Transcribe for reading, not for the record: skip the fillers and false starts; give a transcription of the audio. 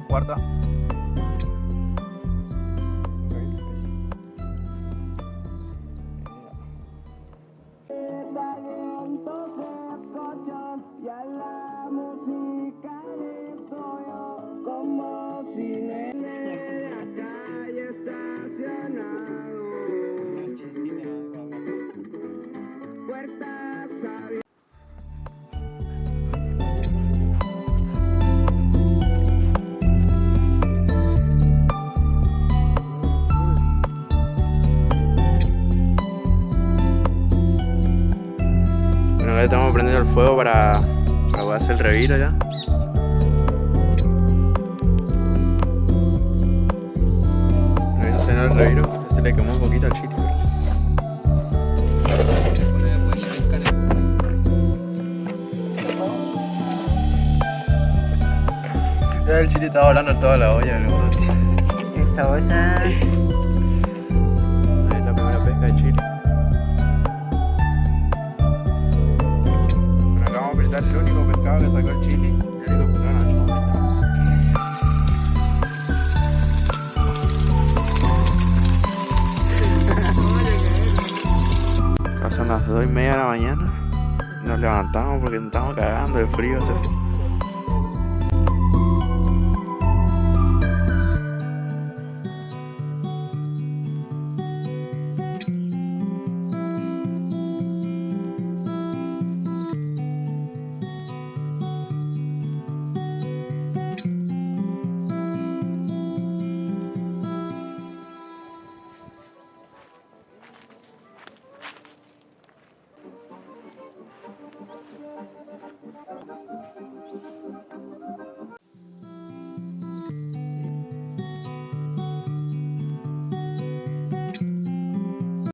cuarta. Bueno, acá estamos prendiendo el fuego para poder hacer el reviro ya. No hizo cenar el reviro, se le quemó un poquito al chile. Ya el chile estaba volando en toda la olla, boludo. Esa olla. Ahí es la primera pesca de Chile. Bueno, acá vamos a apretar el único pescado que sacó el Chile. El único pescado no, acá son las 2:30 de la mañana. Nos levantamos porque nos estábamos cagando de frío.